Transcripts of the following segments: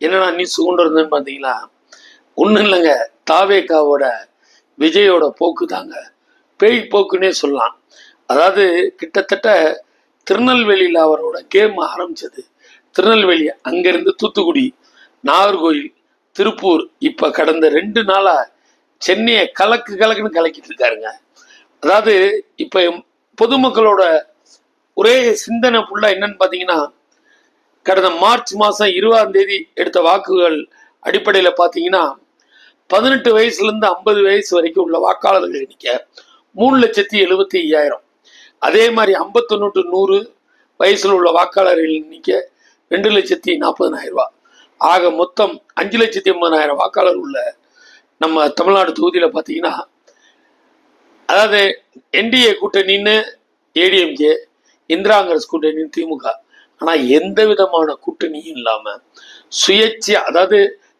என்னடா நியூஸ் கொண்டு இருந்தேன்னு பாத்தீங்களா? ஒண்ணும் இல்லைங்க, தாவேகாவோட விஜயோட போக்கு தாங்க, பேய் போக்குன்னே சொல்லலாம். அதாவது கிட்டத்தட்ட திருநெல்வேலியில் அவரோட கேம் ஆரம்பிச்சது. திருநெல்வேலி, அங்கிருந்து தூத்துக்குடி, நாகர்கோயில், திருப்பூர், இப்ப கடந்த 2 நாளா சென்னையை கலக்குன்னு கலக்கிட்டு இருக்காருங்க. அதாவது இப்ப பொதுமக்களோட ஒரே சிந்தனை ஃபுல்லா என்னன்னு பாத்தீங்கன்னா, கடந்த மார்ச் மாசம் 20ஆம் தேதி எடுத்த வாக்குகள் அடிப்படையில பாத்தீங்கன்னா 18 வயசுல இருந்து 50 வயசு வரைக்கும் உள்ள வாக்காளர்கள் எண்ணிக்கை 3,75,000. அதே மாதிரி 51 to 100 வயசுல உள்ள வாக்காளர்கள் எண்ணிக்கை 2,40,000. ஆக மொத்தம் 5,80,000 வாக்காளர் உள்ள நம்ம தமிழ்நாடு தொகுதியில பாத்தீங்கன்னா, அதாவது என்டிஏ கூட்டணின்னு ஏடிஎம்கே, இந்திரா காங்கிரஸ் கூட்டணின்னு திமுக, ஆனா எந்த விதமான கூட்டணியும் இல்லாம சுயேட்சையா, அதாவது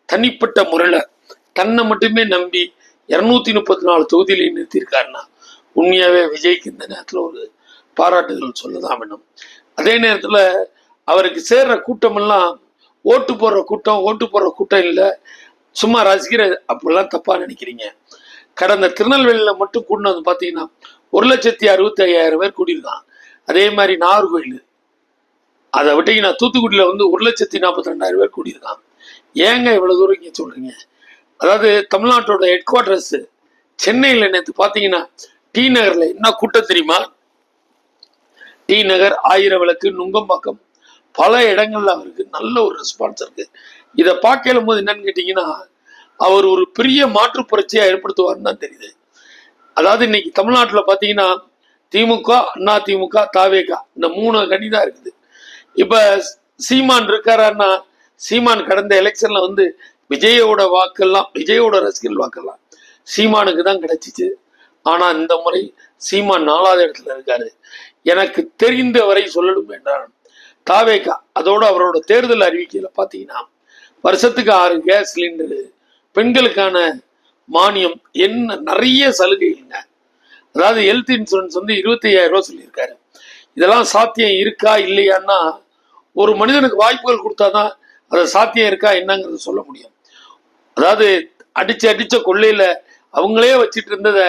தனிப்பட்ட முறையில தன்னை மட்டுமே நம்பி 234 தொகுதியில நிறுத்தியிருக்காருன்னா உண்மையாவே விஜய்க்கு இந்த நேரத்துல ஒரு பாராட்டுகள் சொல்லதான் வேணும். அதே நேரத்துல அவருக்கு சேர்ற கூட்டம் எல்லாம் ஓட்டு போடுற கூட்டம் இல்லை, சும்மா ரசிக்கிற, அப்படிலாம் தப்பா நினைக்கிறீங்க. கடந்த திருநெல்வேலியில மட்டும் கூட்டினு வந்து பாத்தீங்கன்னா 1,65,000 பேர் கூட்டியிருக்கான். அதே மாதிரி நாகர்கோயில், அதை விட்டீங்கன்னா தூத்துக்குடியில வந்து 1,42,000 பேர் கூட்டியிருக்கான். ஏங்க இவ்வளவு தூரம் இங்க சொல்றீங்க? அதாவது தமிழ்நாட்டோட ஹெட் குவார்டர்ஸ் சென்னையில் நேற்று பாத்தீங்கன்னா டி நகர்ல என்ன கூட்டம் தெரியுமா? டி நகர், ஆயிரம் விளக்கு, நுங்கம்பாக்கம், பல இடங்கள்ல அவருக்கு நல்ல ஒரு ரெஸ்பான்ஸ் இருக்கு. இதை பார்க்கலும் போது என்னன்னு கேட்டீங்கன்னா, அவர் ஒரு பெரிய மாற்று புரட்சியா ஏற்படுத்துவார்னு தான் தெரியுது. அதாவது இன்னைக்கு தமிழ்நாட்டுல பாத்தீங்கன்னா திமுக, அதிமுக, தாவேகா, இந்த 3 கணி தான் இருக்குது. இப்ப சீமான் இருக்காரான்னா, சீமான் கடந்த எலெக்ஷன்ல வந்து விஜயோட வாக்கெல்லாம், விஜயோட ரசிகர்கள் வாக்கெல்லாம் சீமானுக்கு தான் கிடைச்சிச்சு. ஆனா இந்த முறை சீமான் 4வது இடத்துல இருக்காரு. எனக்கு தெரிந்த வரை சொல்லணும் என்றால் தாவேகா, அதோட அவரோட தேர்தல் அறிவிக்கையில பாத்தீங்கன்னா வருஷத்துக்கு 6 கேஸ் சிலிண்டரு, பெண்களுக்கான மானியம், என்ன நிறைய சலுகைங்க. அதாவது ஹெல்த் இன்சூரன்ஸ் வந்து 25,000 ரூபாய் சொல்லியிருக்காரு. இதெல்லாம் சாத்தியம் இருக்கா இல்லையான்னா, ஒரு மனிதனுக்கு வாய்ப்புகள் கொடுத்தாதான் அது சாத்தியம் இருக்கா என்னங்கிறது சொல்ல முடியும். அதாவது அடிச்ச கொள்ளையில அவங்களே வச்சிட்டு இருந்தத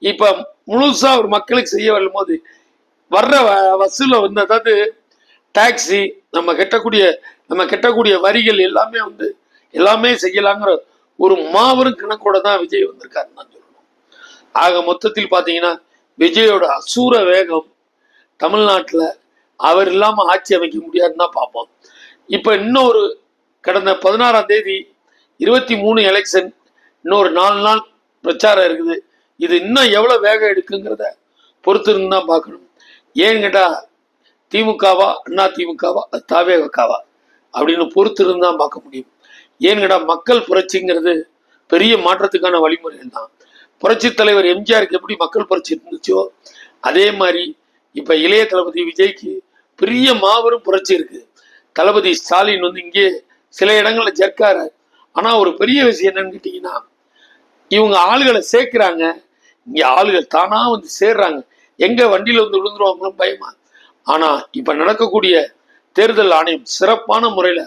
இப்ப முழுசா ஒரு மக்களுக்கு செய்ய வரும்போது வர்ற வசூல வந்து, அதாவது டாக்ஸி, நம்ம கட்டக்கூடிய வரிகள் எல்லாமே வந்து எல்லாமே செய்யலாங்கிற ஒரு மாபெரும் கணக்கோட தான் விஜய் வந்திருக்காருன்னு தான் சொல்லணும். ஆக மொத்தத்தில் பாத்தீங்கன்னா விஜயோட அசூர வேகம் தமிழ்நாட்டுல அவர் இல்லாம ஆட்சி அமைக்க முடியாதுன்னு தான் பார்ப்போம். இப்ப இன்னொரு கடந்த 16ஆம் தேதி 23 எலெக்ஷன், இன்னொரு 4 நாள் பிரச்சாரம் இருக்குது. இது இன்னும் எவ்வளவு வேகம் எடுக்குங்கிறத பொறுத்து இருந்து தான் பார்க்கணும். ஏன்னு கேட்டா திமுகவா, அதிமுகவா, தாவேகாவா அப்படின்னு பொறுத்து இருந்து தான் பார்க்க முடியும். ஏன்னு கேட்டா மக்கள் புரட்சிங்கிறது பெரிய மாற்றத்துக்கான வழிமுறைகள் தான். புரட்சி தலைவர் எம்ஜிஆருக்கு எப்படி மக்கள் புரட்சி இருந்துச்சோ அதே மாதிரி இப்ப இளைய தளபதி விஜய்க்கு பெரிய மாபெரும் புரட்சி இருக்கு. தளபதி ஸ்டாலின் வந்து இங்கே சில இடங்கள்ல ஜெர்க்காரு. ஆனா ஒரு பெரிய விஷயம் என்னன்னு கேட்டீங்கன்னா, இவங்க ஆளுகளை சேர்க்கிறாங்க, இங்க ஆளுகள் தானா வந்து சேர்றாங்க. எங்க வண்டியில வந்து விழுந்துருவாங்களும் பயமா. ஆனா இப்ப நடக்கக்கூடிய தேர்தல் ஆணையம் சிறப்பான முறையில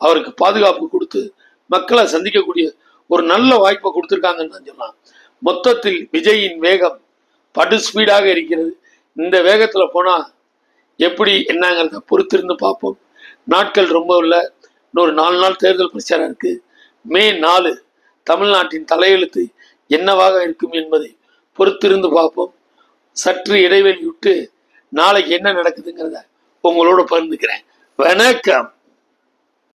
அவருக்கு பாதுகாப்பு கொடுத்து மக்களை சந்திக்கக்கூடிய ஒரு நல்ல வாய்ப்பை கொடுத்துருக்காங்கன்னு தான் சொல்லலாம். மொத்தத்தில் விஜயின் வேகம் படு ஸ்பீடாக இருக்கிறது. இந்த வேகத்துல போனா எப்படி என்னங்கிறத பொறுத்திருந்து பார்ப்போம். நாட்கள் ரொம்ப இல்லை, இன்னொரு 4 நாள் தேர்தல் பிரச்சாரம் இருக்கு. மே 4 தமிழ்நாட்டின் தலையெழுத்து என்னவாக இருக்கும் என்பதை பொறுத்திருந்து பார்ப்போம். சற்று இடைவெளி விட்டு நாளைக்கு என்ன நடக்குதுங்கிறத உங்களோட பகிர்ந்துக்கிறேன். வணக்கம்.